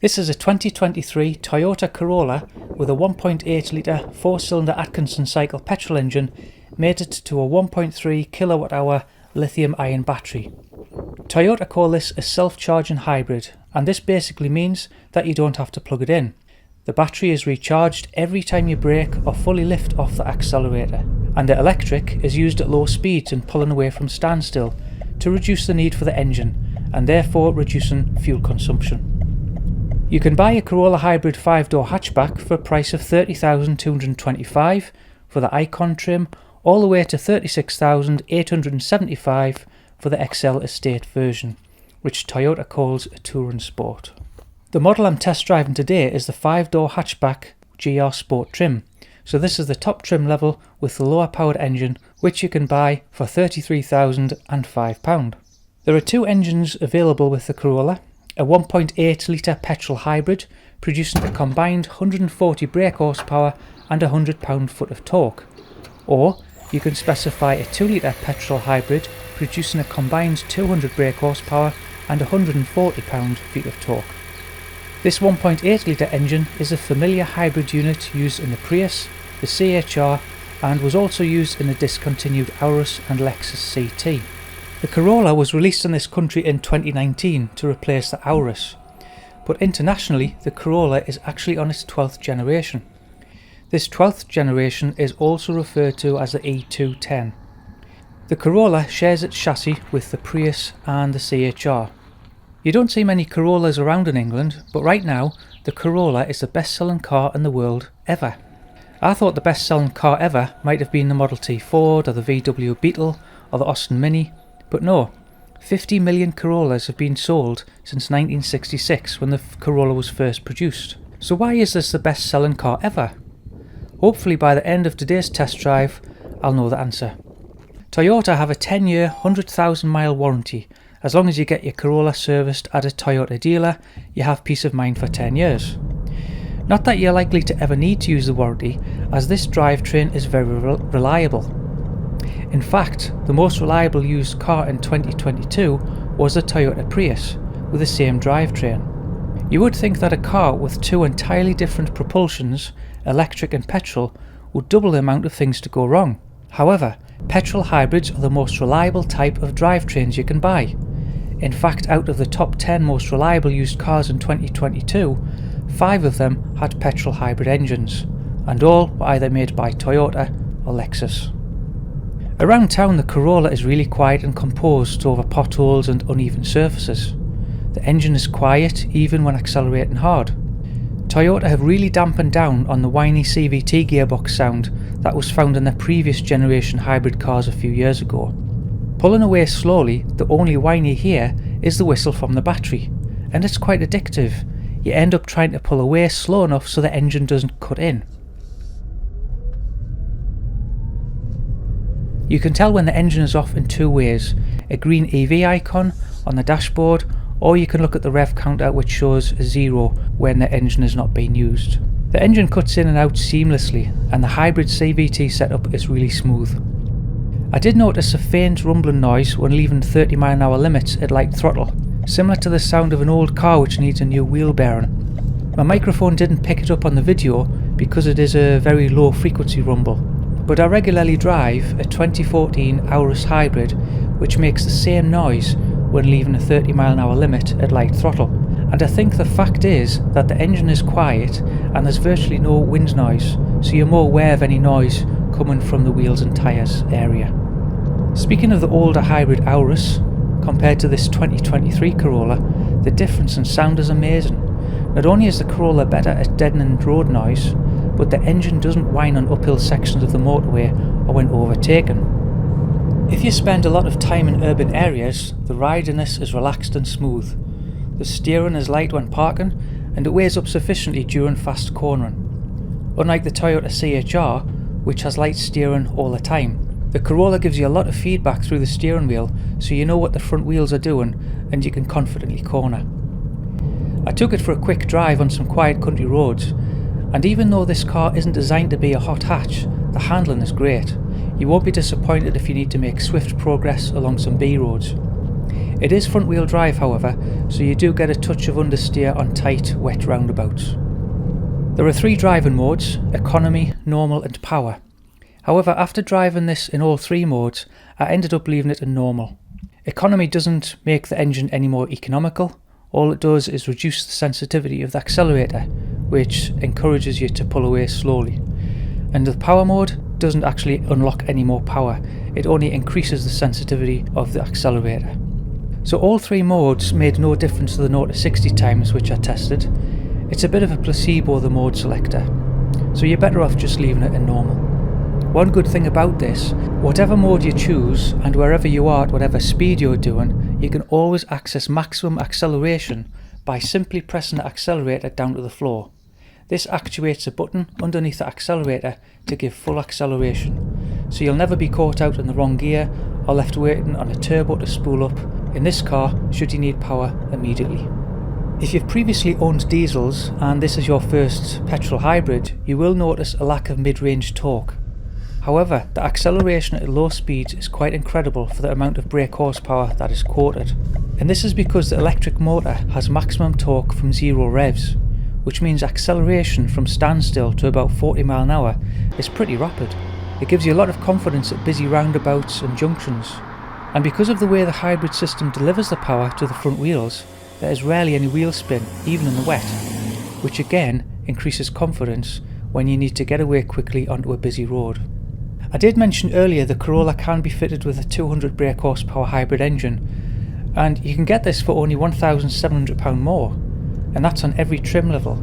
This is a 2023 Toyota Corolla with a 1.8 litre 4-cylinder Atkinson cycle petrol engine mated to a 1.3 kWh lithium-ion battery. Toyota call this a self-charging hybrid, and this basically means that you don't have to plug it in. The battery is recharged every time you brake or fully lift off the accelerator, and the electric is used at low speeds and pulling away from standstill to reduce the need for the engine and therefore reducing fuel consumption. You can buy a Corolla Hybrid 5-door hatchback for a price of $30,225 for the Icon trim, all the way to $36,875 for the XL Estate version, which Toyota calls a touring sport. The model I'm test driving today is the 5-door hatchback GR Sport trim, so this is the top trim level with the lower powered engine, which you can buy for £33,005. There are two engines available with the Corolla. A 1.8 litre petrol hybrid producing a combined 140 brake horsepower and 100 pound-foot of torque, or you can specify a 2 litre petrol hybrid producing a combined 200 brake horsepower and 140 pound-feet of torque. This 1.8 litre engine is a familiar hybrid unit used in the Prius, the CHR, and was also used in the discontinued Aurus and Lexus CT. The Corolla was released in this country in 2019 to replace the Aurus, but internationally the Corolla is actually on its 12th generation. This 12th generation is also referred to as the E210. The Corolla shares its chassis with the Prius and the CHR. You don't see many Corollas around in England, but right now the Corolla is the best-selling car in the world ever. I thought the best-selling car ever might have been the Model T Ford or the VW Beetle or the Austin Mini. But no, 50 million Corollas have been sold since 1966 when the Corolla was first produced. So why is this the best-selling car ever? Hopefully by the end of today's test drive, I'll know the answer. Toyota have a 10-year, 100,000-mile warranty. As long as you get your Corolla serviced at a Toyota dealer, you have peace of mind for 10 years. Not that you're likely to ever need to use the warranty, as this drivetrain is very reliable. In fact, the most reliable used car in 2022 was the Toyota Prius, with the same drivetrain. You would think that a car with two entirely different propulsions, electric and petrol, would double the amount of things to go wrong. However, petrol hybrids are the most reliable type of drivetrains you can buy. In fact, out of the top 10 most reliable used cars in 2022, 5 of them had petrol hybrid engines, and all were either made by Toyota or Lexus. Around town, the Corolla is really quiet and composed over potholes and uneven surfaces. The engine is quiet even when accelerating hard. Toyota have really dampened down on the whiny CVT gearbox sound that was found in their previous generation hybrid cars a few years ago. Pulling away slowly, the only whine you hear is the whistle from the battery, and it's quite addictive. You end up trying to pull away slow enough so the engine doesn't cut in. You can tell when the engine is off in two ways: a green EV icon on the dashboard, or you can look at the rev counter, which shows a 0 when the engine is not being used. The engine cuts in and out seamlessly, and the hybrid CVT setup is really smooth. I did notice a faint rumbling noise when leaving 30-mile-an-hour limits at light throttle, similar to the sound of an old car which needs a new wheel bearing. My microphone didn't pick it up on the video because it is a very low frequency rumble. But I regularly drive a 2014 Aurus Hybrid, which makes the same noise when leaving a 30-mile-an-hour limit at light throttle, and I think the fact is that the engine is quiet and there's virtually no wind noise, so you're more aware of any noise coming from the wheels and tyres area. Speaking of the older hybrid Aurus, compared to this 2023 Corolla, the difference in sound is amazing. Not only is the Corolla better at deadening road noise, but the engine doesn't whine on uphill sections of the motorway or when overtaken. If you spend a lot of time in urban areas, the ride in this is relaxed and smooth. The steering is light when parking, and it weighs up sufficiently during fast cornering. Unlike the Toyota CHR, which has light steering all the time, the Corolla gives you a lot of feedback through the steering wheel, so you know what the front wheels are doing and you can confidently corner. I took it for a quick drive on some quiet country roads, and even though this car isn't designed to be a hot hatch, the handling is great. You won't be disappointed if you need to make swift progress along some B roads. It is front wheel drive however, so you do get a touch of understeer on tight, wet roundabouts. There are 3 driving modes: economy, normal and power. However, after driving this in all 3 modes, I ended up leaving it in normal. Economy doesn't make the engine any more economical. All it does is reduce the sensitivity of the accelerator, which encourages you to pull away slowly. And the power mode doesn't actually unlock any more power, it only increases the sensitivity of the accelerator. So all 3 modes made no difference to the 0 to 60 times which I tested. It's a bit of a placebo, the mode selector, so you're better off just leaving it in normal. One good thing about this, whatever mode you choose and wherever you are at whatever speed you're doing, you can always access maximum acceleration by simply pressing the accelerator down to the floor. This actuates a button underneath the accelerator to give full acceleration, so you'll never be caught out in the wrong gear or left waiting on a turbo to spool up in this car should you need power immediately. If you've previously owned diesels and this is your first petrol hybrid, you will notice a lack of mid-range torque. However, the acceleration at low speeds is quite incredible for the amount of brake horsepower that is quoted. And this is because the electric motor has maximum torque from 0 revs, which means acceleration from standstill to about 40 mph an hour is pretty rapid. It gives you a lot of confidence at busy roundabouts and junctions. And because of the way the hybrid system delivers the power to the front wheels, there is rarely any wheel spin, even in the wet, which again increases confidence when you need to get away quickly onto a busy road. I did mention earlier the Corolla can be fitted with a 200 brake horsepower hybrid engine, and you can get this for only £1,700 more, and that's on every trim level.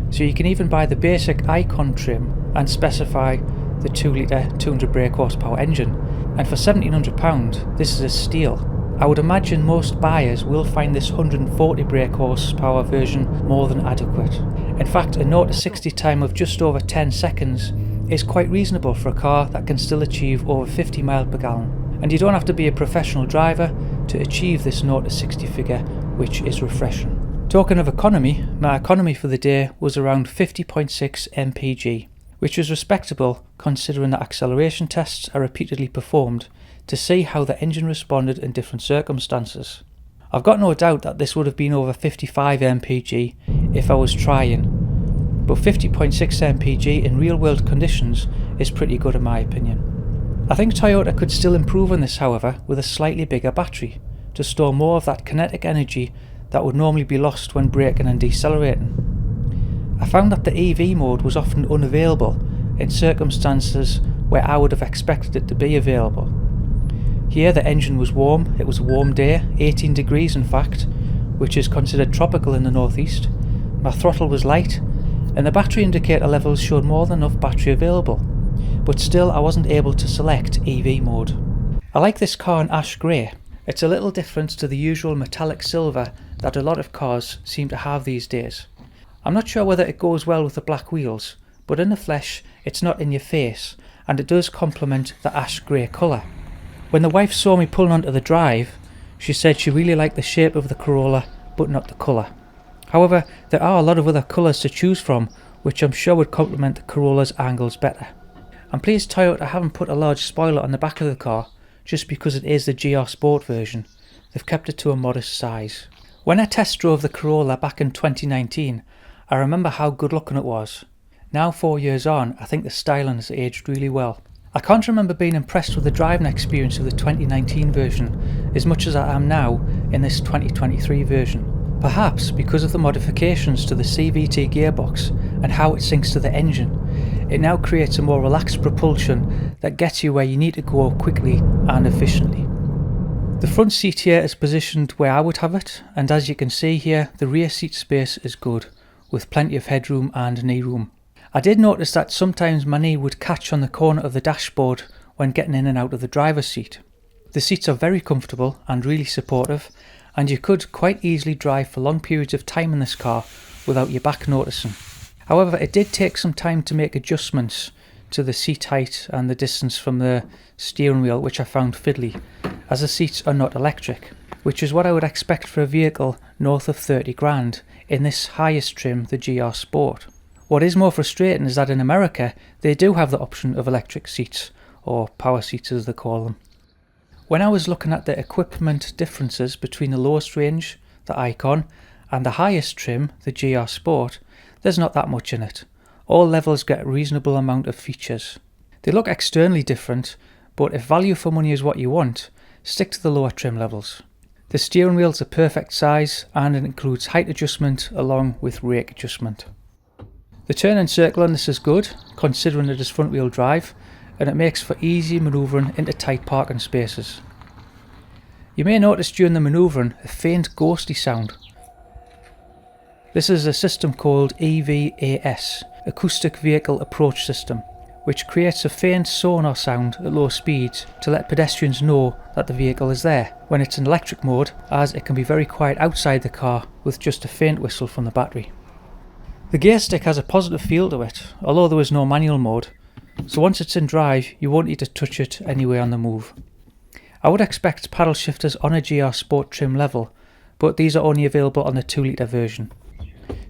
So you can even buy the basic Icon trim and specify the 2 litre 200 brake horsepower engine, and for £1,700 this is a steal. I would imagine most buyers will find this 140 brake horsepower version more than adequate. In fact, a 0 to 60 time of just over 10 seconds is quite reasonable for a car that can still achieve over 50 mpg, and you don't have to be a professional driver to achieve this 0 to 60 figure, which is refreshing. Talking of economy, my economy for the day was around 50.6 mpg, which was respectable considering that acceleration tests are repeatedly performed to see how the engine responded in different circumstances. I've got no doubt that this would have been over 55 mpg if I was trying, but 50.6 mpg in real world conditions is pretty good in my opinion. I think Toyota could still improve on this however with a slightly bigger battery to store more of that kinetic energy that would normally be lost when braking and decelerating. I found that the EV mode was often unavailable in circumstances where I would have expected it to be available. Here the engine was warm, it was a warm day, 18 degrees in fact, which is considered tropical in the northeast. My throttle was light, and the battery indicator levels showed more than enough battery available, but still I wasn't able to select EV mode. I like this car in ash grey. It's a little different to the usual metallic silver that a lot of cars seem to have these days. I'm not sure whether it goes well with the black wheels, but in the flesh it's not in your face, and it does complement the ash grey colour. When the wife saw me pulling onto the drive, she said she really liked the shape of the Corolla, but not the colour. However, there are a lot of other colours to choose from, which I'm sure would complement the Corolla's angles better. I'm pleased Toyota haven't put a large spoiler on the back of the car, just because it is the GR Sport version. They've kept it to a modest size. When I test drove the Corolla back in 2019, I remember how good looking it was. Now 4 years on, I think the styling has aged really well. I can't remember being impressed with the driving experience of the 2019 version as much as I am now in this 2023 version. Perhaps because of the modifications to the CVT gearbox and how it syncs to the engine, it now creates a more relaxed propulsion that gets you where you need to go quickly and efficiently. The front seat here is positioned where I would have it, and as you can see here, the rear seat space is good, with plenty of headroom and knee room. I did notice that sometimes my knee would catch on the corner of the dashboard when getting in and out of the driver's seat. The seats are very comfortable and really supportive, and you could quite easily drive for long periods of time in this car without your back noticing. However, it did take some time to make adjustments to the seat height and the distance from the steering wheel, which I found fiddly, as the seats are not electric, which is what I would expect for a vehicle north of 30 grand in this highest trim, the GR Sport. What is more frustrating is that in America, they do have the option of electric seats, or power seats as they call them. When I was looking at the equipment differences between the lowest range, the Icon, and the highest trim, the GR Sport, there's not that much in it. All levels get a reasonable amount of features. They look externally different, but if value for money is what you want, stick to the lower trim levels. The steering wheel's the perfect size and it includes height adjustment along with rake adjustment. The turn and circle on this is good, considering it is front wheel drive, and it makes for easy manoeuvring into tight parking spaces. You may notice during the manoeuvring a faint ghosty sound. This is a system called EVAS, Acoustic Vehicle Approach System, which creates a faint sonar sound at low speeds to let pedestrians know that the vehicle is there when it's in electric mode, as it can be very quiet outside the car with just a faint whistle from the battery. The gear stick has a positive feel to it, although there is no manual mode, so once it's in drive you won't need to touch it anyway on the move. I would expect paddle shifters on a GR Sport trim level, but these are only available on the 2 litre version.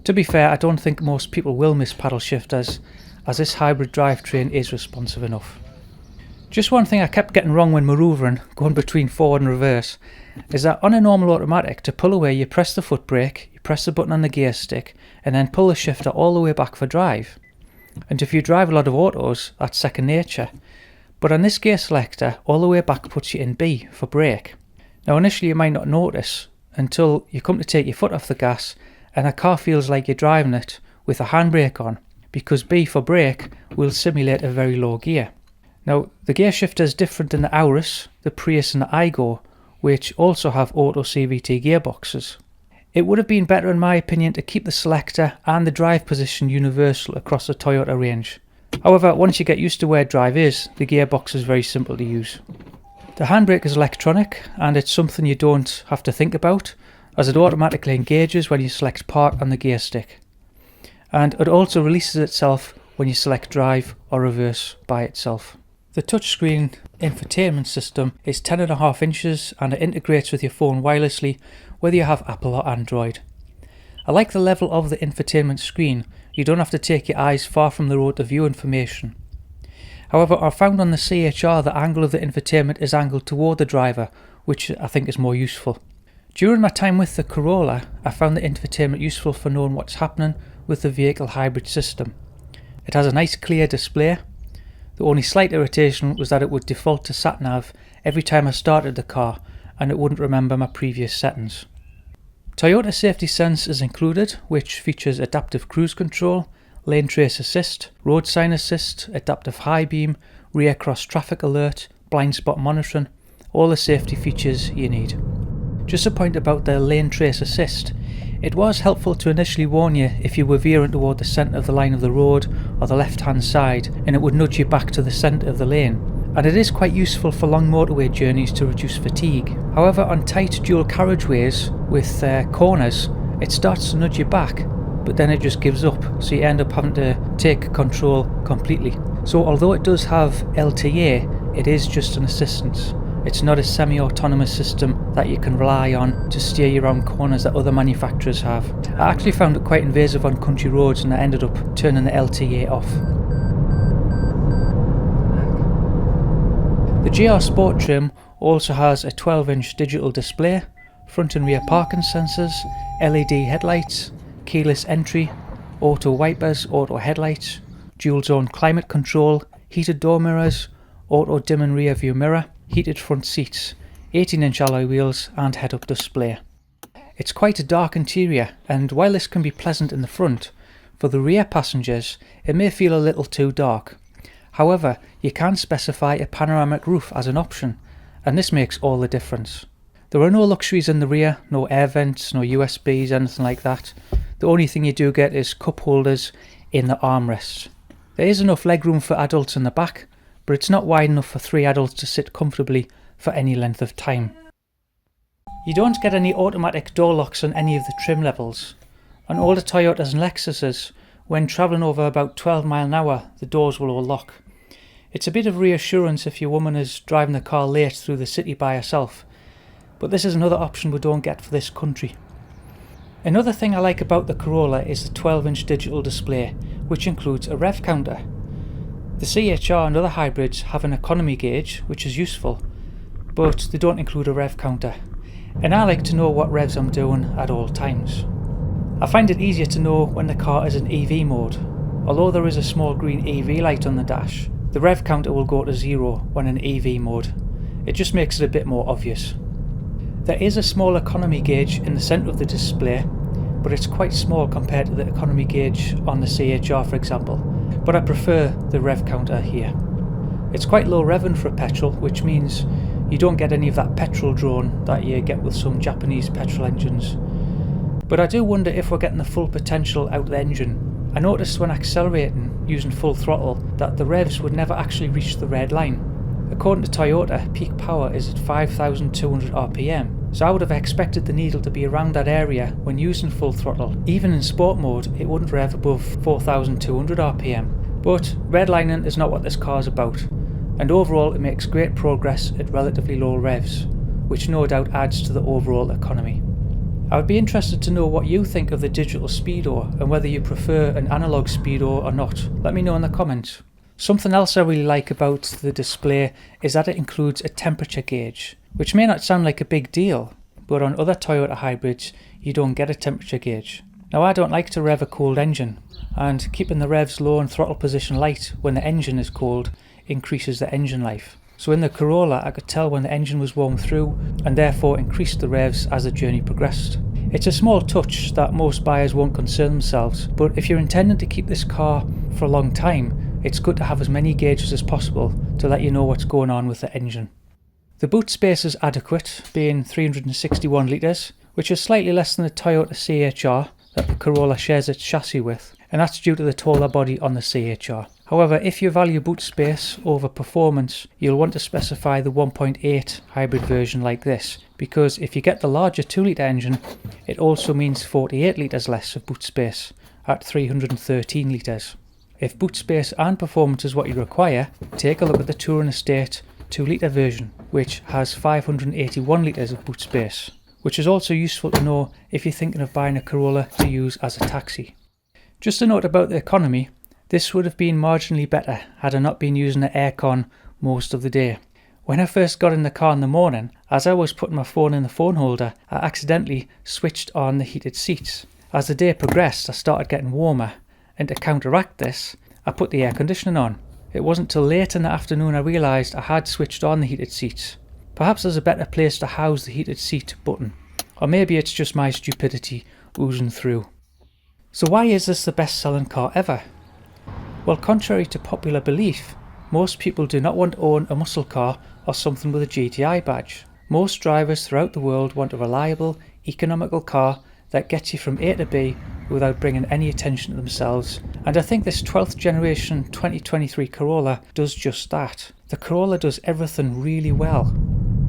To be fair, I don't think most people will miss paddle shifters, as this hybrid drivetrain is responsive enough. Just one thing I kept getting wrong when manoeuvring, going between forward and reverse, is that on a normal automatic, to pull away you press the foot brake, you press the button on the gear stick, and then pull the shifter all the way back for drive. And if you drive a lot of autos, that's second nature. But on this gear selector, all the way back puts you in B for brake. Now initially you might not notice, until you come to take your foot off the gas, and the car feels like you're driving it with a handbrake on, because B for brake will simulate a very low gear. Now the gear shifter is different in the Auris, the Prius and the Igo, which also have auto CVT gearboxes. It would have been better in my opinion to keep the selector and the drive position universal across the Toyota range. However, once you get used to where drive is, the gearbox is very simple to use. The handbrake is electronic and it's something you don't have to think about, as it automatically engages when you select park on the gear stick. And it also releases itself when you select drive or reverse by itself. The touchscreen infotainment system is 10.5 inches and it integrates with your phone wirelessly whether you have Apple or Android. I like the level of the infotainment screen. You don't have to take your eyes far from the road to view information. However, I found on the CHR the angle of the infotainment is angled toward the driver, which I think is more useful. During my time with the Corolla, I found the infotainment useful for knowing what's happening with the vehicle hybrid system. It has a nice clear display. The only slight irritation was that it would default to sat-nav every time I started the car and it wouldn't remember my previous settings. Toyota Safety Sense is included, which features adaptive cruise control, lane trace assist, road sign assist, adaptive high beam, rear cross traffic alert, blind spot monitoring, all the safety features you need. Just a point about the lane trace assist. It was helpful to initially warn you if you were veering toward the centre of the line of the road or the left hand side, and it would nudge you back to the centre of the lane. And it is quite useful for long motorway journeys to reduce fatigue. However, on tight dual carriageways with corners, it starts to nudge you back, but then it just gives up, so you end up having to take control completely. So although it does have LTA, it is just an assistance. It's not a semi-autonomous system that you can rely on to steer you around corners that other manufacturers have. I actually found it quite invasive on country roads and I ended up turning the LTA off. The GR Sport trim also has a 12-inch digital display, front and rear parking sensors, LED headlights, keyless entry, auto wipers, auto headlights, dual zone climate control, heated door mirrors, auto dim and rear view mirror, heated front seats, 18-inch alloy wheels and head-up display. It's quite a dark interior, and while this can be pleasant in the front, for the rear passengers it may feel a little too dark. However, you can specify a panoramic roof as an option, and this makes all the difference. There are no luxuries in the rear, no air vents, no USBs, anything like that. The only thing you do get is cup holders in the armrests. There is enough legroom for adults in the back, but it's not wide enough for 3 adults to sit comfortably for any length of time. You don't get any automatic door locks on any of the trim levels. On older Toyotas and Lexuses, when travelling over about 12 miles an hour, the doors will all lock. It's a bit of reassurance if your woman is driving the car late through the city by herself, but this is another option we don't get for this country. Another thing I like about the Corolla is the 12-inch digital display, which includes a rev counter. The CHR and other hybrids have an economy gauge, which is useful, but they don't include a rev counter, and I like to know what revs I'm doing at all times. I find it easier to know when the car is in EV mode. Although there is a small green EV light on the dash, the rev counter will go to 0 when in EV mode. It just makes it a bit more obvious. There is a small economy gauge in the centre of the display, but it's quite small compared to the economy gauge on the CHR for example, but I prefer the rev counter here. It's quite low revving for a petrol, which means you don't get any of that petrol drone that you get with some Japanese petrol engines. But I do wonder if we're getting the full potential out of the engine. I noticed when accelerating using full throttle that the revs would never actually reach the red line. According to Toyota, peak power is at 5,200 RPM, so I would have expected the needle to be around that area when using full throttle. Even in sport mode, it wouldn't rev above 4,200 RPM. But redlining is not what this car is about, and overall it makes great progress at relatively low revs, which no doubt adds to the overall economy. I would be interested to know what you think of the digital speedo and whether you prefer an analog speedo or not. Let me know in the comments. Something else I really like about the display is that it includes a temperature gauge, which may not sound like a big deal, but on other Toyota hybrids you don't get a temperature gauge. Now I don't like to rev a cold engine, and keeping the revs low and throttle position light when the engine is cold increases the engine life. So in the Corolla I could tell when the engine was warm through and therefore increased the revs as the journey progressed. It's a small touch that most buyers won't concern themselves, but if you're intending to keep this car for a long time, it's good to have as many gauges as possible to let you know what's going on with the engine. The boot space is adequate, being 361 litres, which is slightly less than the Toyota CHR that the Corolla shares its chassis with, and that's due to the taller body on the CHR. However, if you value boot space over performance, you'll want to specify the 1.8 hybrid version like this, because if you get the larger 2 litre engine, it also means 48 litres less of boot space at 313 litres. If boot space and performance is what you require, take a look at the Touring Estate 2 litre version, which has 581 litres of boot space, which is also useful to know if you're thinking of buying a Corolla to use as a taxi. Just a note about the economy, this would have been marginally better had I not been using the aircon most of the day. When I first got in the car in the morning, as I was putting my phone in the phone holder, I accidentally switched on the heated seats. As the day progressed, I started getting warmer, and to counteract this, I put the air conditioning on. It wasn't till late in the afternoon I realised I had switched on the heated seats. Perhaps there's a better place to house the heated seat button, or maybe it's just my stupidity oozing through. So why is this the best selling car ever? Well, contrary to popular belief, most people do not want to own a muscle car or something with a GTI badge. Most drivers throughout the world want a reliable, economical car that gets you from A to B without bringing any attention to themselves, and I think this 12th generation 2023 Corolla does just that. The Corolla does everything really well.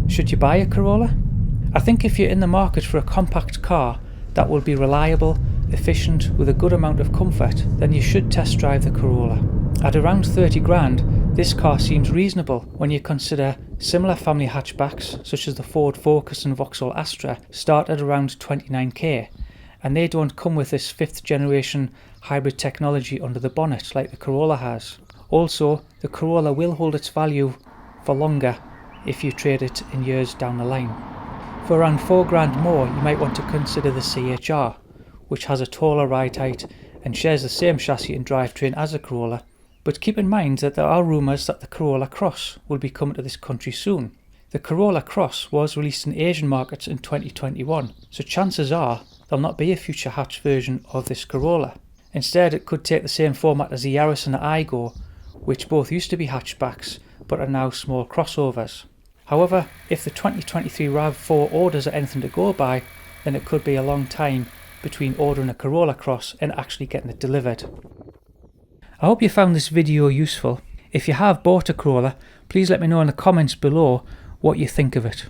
Should you buy a Corolla? I think if you're in the market for a compact car that will be reliable, efficient, with a good amount of comfort, then you should test drive the Corolla. At around 30 grand, this car seems reasonable when you consider similar family hatchbacks such as the Ford Focus and Vauxhall Astra start at around 29k, and they don't come with this 5th generation hybrid technology under the bonnet like the Corolla has. Also, the Corolla will hold its value for longer if you trade it in years down the line. For around 4 grand more, you might want to consider the CHR, which has a taller ride height and shares the same chassis and drivetrain as the Corolla. But keep in mind that there are rumours that the Corolla Cross will be coming to this country soon. The Corolla Cross was released in Asian markets in 2021, so chances are there'll not be a future hatch version of this Corolla. Instead, it could take the same format as the Yaris and the Aygo, which both used to be hatchbacks but are now small crossovers. However, if the 2023 RAV4 orders are anything to go by, then it could be a long time between ordering a Corolla Cross and actually getting it delivered. I hope you found this video useful. If you have bought a Corolla, please let me know in the comments below what you think of it.